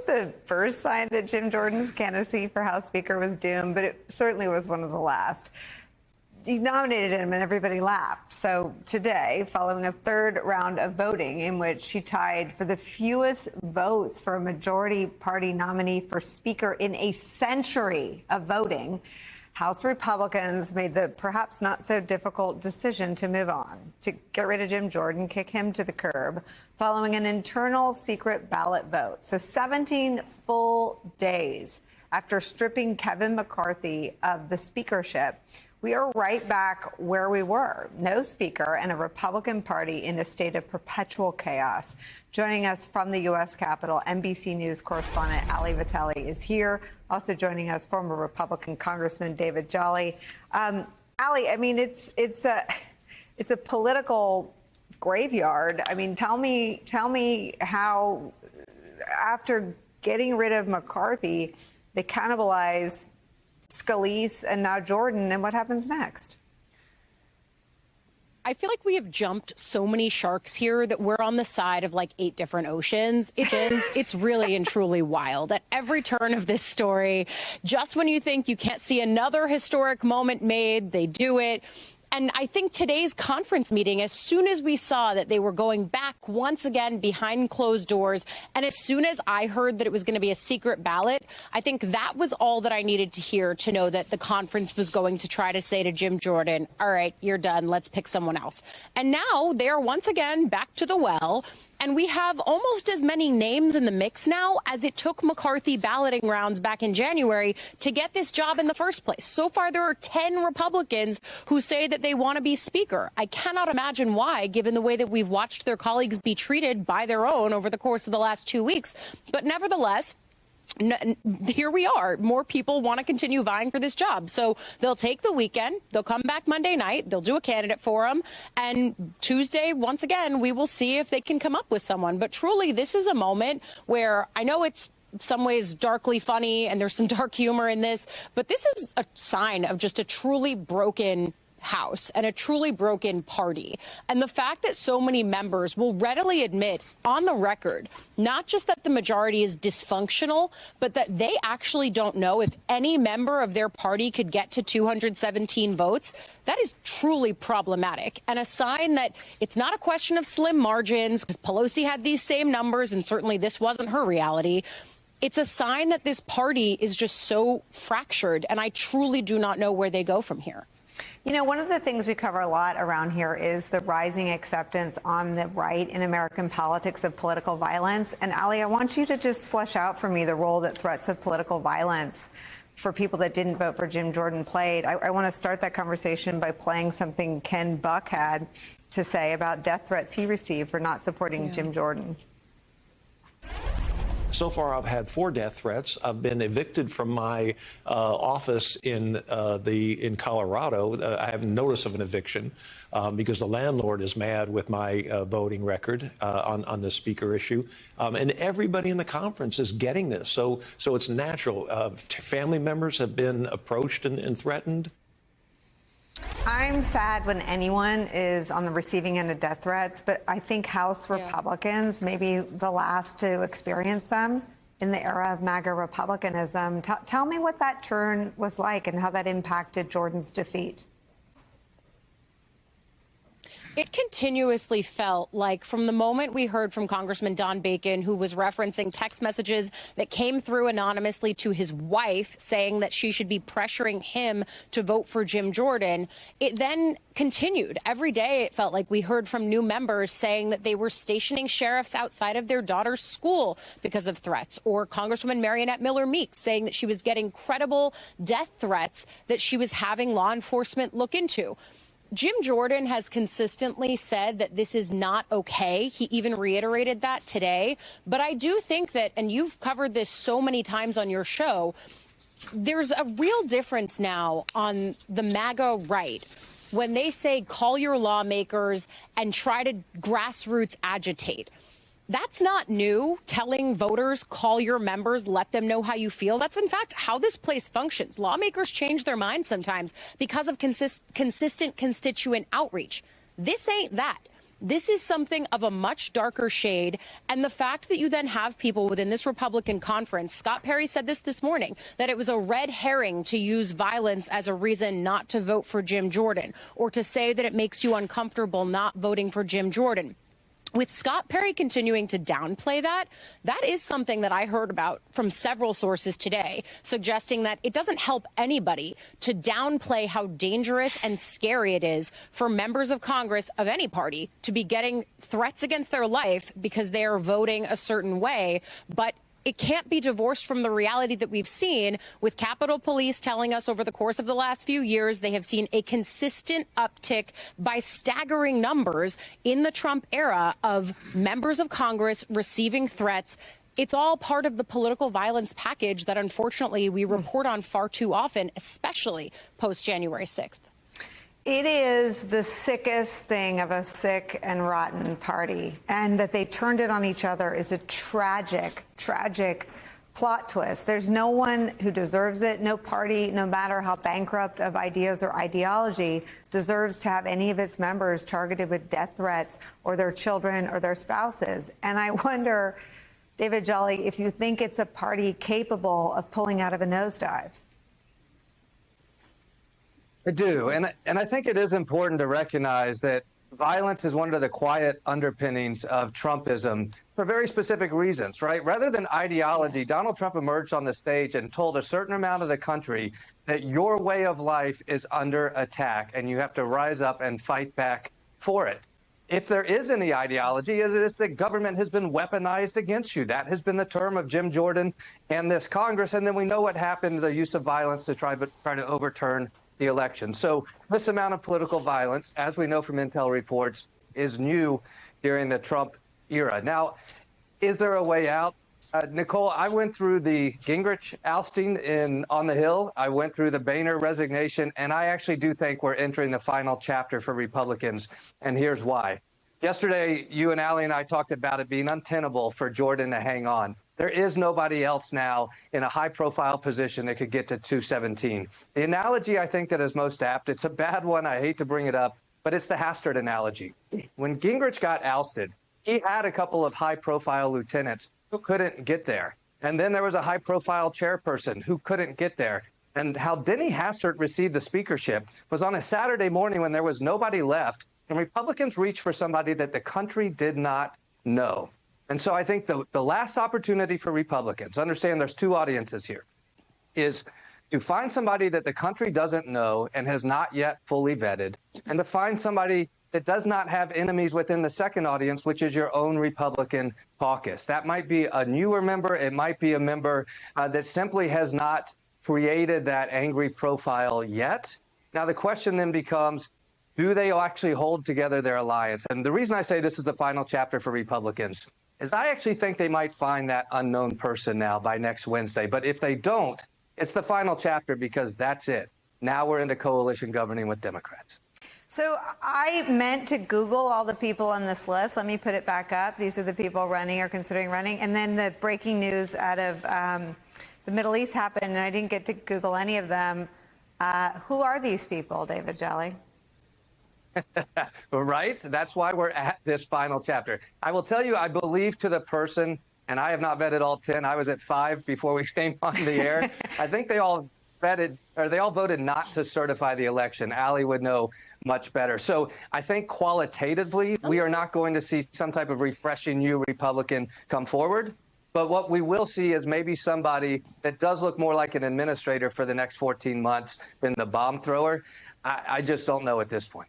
the first sign that Jim Jordan's candidacy for House Speaker was doomed, but it certainly was one of the last. He nominated him and everybody laughed. So today, following a third round of voting in which he tied for the fewest votes for a majority party nominee for Speaker in a century of voting, House Republicans made the perhaps not so difficult decision to move on, to get rid of Jim Jordan, kick him to the curb, following an internal secret ballot vote. So 17 full days after stripping Kevin McCarthy of the speakership, we are right back where we were. No speaker and a Republican Party in a state of perpetual chaos. Joining us from the U.S. Capitol, NBC News correspondent Ali Vitale is here. Also joining us, former Republican Congressman David Jolly. Ali, I mean, it's a political graveyard. I mean, tell me how, after getting rid of McCarthy, they cannibalize Scalise and now Jordan, and what happens next? I feel like we have jumped so many sharks here that we're on the side of like 8 different oceans. It's really and truly wild. At every turn of this story, just when you think you can't see another historic moment made, they do it. And I think today's conference meeting, as soon as we saw that they were going back once again behind closed doors, and as soon as I heard that it was going to be a secret ballot, I think that was all that I needed to hear to know that the conference was going to try to say to Jim Jordan, all right, you're done, let's pick someone else. And now they are once again back to the well. And we have almost as many names in the mix now as it took McCarthy balloting rounds back in January to get this job in the first place. So far, there are 10 Republicans who say that they want to be Speaker. I cannot imagine why, given the way that we've watched their colleagues be treated by their own over the course of the last 2 weeks. But nevertheless, here we are. More people want to continue vying for this job. So they'll take the weekend. They'll come back Monday night. They'll do a candidate forum. And Tuesday, once again, we will see if they can come up with someone. But truly, this is a moment where I know it's in some ways darkly funny and there's some dark humor in this, but this is a sign of just a truly broken House and a truly broken party. And the fact that so many members will readily admit on the record, not just that the majority is dysfunctional, but that they actually don't know if any member of their party could get to 217 votes, that is truly problematic and a sign that it's not a question of slim margins, because Pelosi had these same numbers and certainly this wasn't her reality. It's a sign that this party is just so fractured, and I truly do not know where they go from here. You know, one of the things we cover a lot around here is the rising acceptance on the right in American politics of political violence. And Ali, I want you to just flesh out for me the role that threats of political violence for people that didn't vote for Jim Jordan played. I want to start that conversation by playing something Ken Buck had to say about death threats he received for not supporting Jim Jordan. So far, I've had 4 death threats. I've been evicted from my office in Colorado. I have notice of an eviction because the landlord is mad with my voting record on the speaker issue. And everybody in the conference is getting this. So it's natural. Family members have been approached and threatened. I'm sad when anyone is on the receiving end of death threats, but I think House Republicans may be the last to experience them in the era of MAGA Republicanism. Tell me what that turn was like and how that impacted Jordan's defeat. It continuously felt like from the moment we heard from Congressman Don Bacon, who was referencing text messages that came through anonymously to his wife saying that she should be pressuring him to vote for Jim Jordan, it then continued. Every day it felt like we heard from new members saying that they were stationing sheriffs outside of their daughter's school because of threats, or Congresswoman Marionette Miller Meeks saying that she was getting credible death threats that she was having law enforcement look into. Jim Jordan has consistently said that this is not okay. He even reiterated that today. But I do think that, and you've covered this so many times on your show, there's a real difference now on the MAGA right when they say call your lawmakers and try to grassroots agitate. That's not new, telling voters, call your members, let them know how you feel. That's, in fact, how this place functions. Lawmakers change their minds sometimes because of consistent constituent outreach. This ain't that. This is something of a much darker shade. And the fact that you then have people within this Republican conference, Scott Perry said this morning, that it was a red herring to use violence as a reason not to vote for Jim Jordan, or to say that it makes you uncomfortable not voting for Jim Jordan. With Scott Perry continuing to downplay that, that is something that I heard about from several sources today, suggesting that it doesn't help anybody to downplay how dangerous and scary it is for members of Congress of any party to be getting threats against their life because they are voting a certain way. But it can't be divorced from the reality that we've seen with Capitol Police telling us over the course of the last few years they have seen a consistent uptick by staggering numbers in the Trump era of members of Congress receiving threats. It's all part of the political violence package that unfortunately we report on far too often, especially post January 6th. It is the sickest thing of a sick and rotten party. And that they turned it on each other is a tragic, tragic plot twist. There's no one who deserves it. No party, no matter how bankrupt of ideas or ideology, deserves to have any of its members targeted with death threats or their children or their spouses. And I wonder, David Jolly, if you think it's a party capable of pulling out of a nosedive. I do. And I think it is important to recognize that violence is one of the quiet underpinnings of Trumpism for very specific reasons, right? Rather than ideology, Donald Trump emerged on the stage and told a certain amount of the country that your way of life is under attack and you have to rise up and fight back for it. If there is any ideology, it is that government has been weaponized against you. That has been the term of Jim Jordan and this Congress. And then we know what happened, the use of violence to try to overturn the election. So this amount of political violence, as we know from intel reports, is new during the Trump era. Now, is there a way out? Nicole, I went through the Gingrich ousting on the Hill. I went through the Boehner resignation, and I actually do think we're entering the final chapter for Republicans, and here's why. Yesterday, you and Allie and I talked about it being untenable for Jordan to hang on. There is nobody else now in a high-profile position that could get to 217. The analogy I think that is most apt, it's a bad one, I hate to bring it up, but it's the Hastert analogy. When Gingrich got ousted, he had a couple of high-profile lieutenants who couldn't get there. And then there was a high-profile chairperson who couldn't get there. And how Denny Hastert received the speakership was on a Saturday morning when there was nobody left, and Republicans reached for somebody that the country did not know. And so I think the last opportunity for Republicans, understand there's two audiences here, is to find somebody that the country doesn't know and has not yet fully vetted, and to find somebody that does not have enemies within the second audience, which is your own Republican caucus. That might be a newer member. It might be a member that simply has not created that angry profile yet. Now, the question then becomes, do they actually hold together their alliance? And the reason I say this is the final chapter for Republicans is I actually think they might find that unknown person now by next Wednesday. But if they don't, it's the final chapter because that's it. Now we're into coalition governing with Democrats. So I meant to Google all the people on this list. Let me put it back up. These are the people running or considering running. And then the breaking news out of the Middle East happened, and I didn't get to Google any of them. Who are these people, David Jolly? Right? That's why we're at this final chapter. I will tell you, I believe to the person, and I have not vetted all 10. I was at 5 before we came on the air. I think they all voted not to certify the election. Allie would know much better. So I think qualitatively, we are not going to see some type of refreshing new Republican come forward. But what we will see is maybe somebody that does look more like an administrator for the next 14 months than the bomb thrower. I just don't know at this point.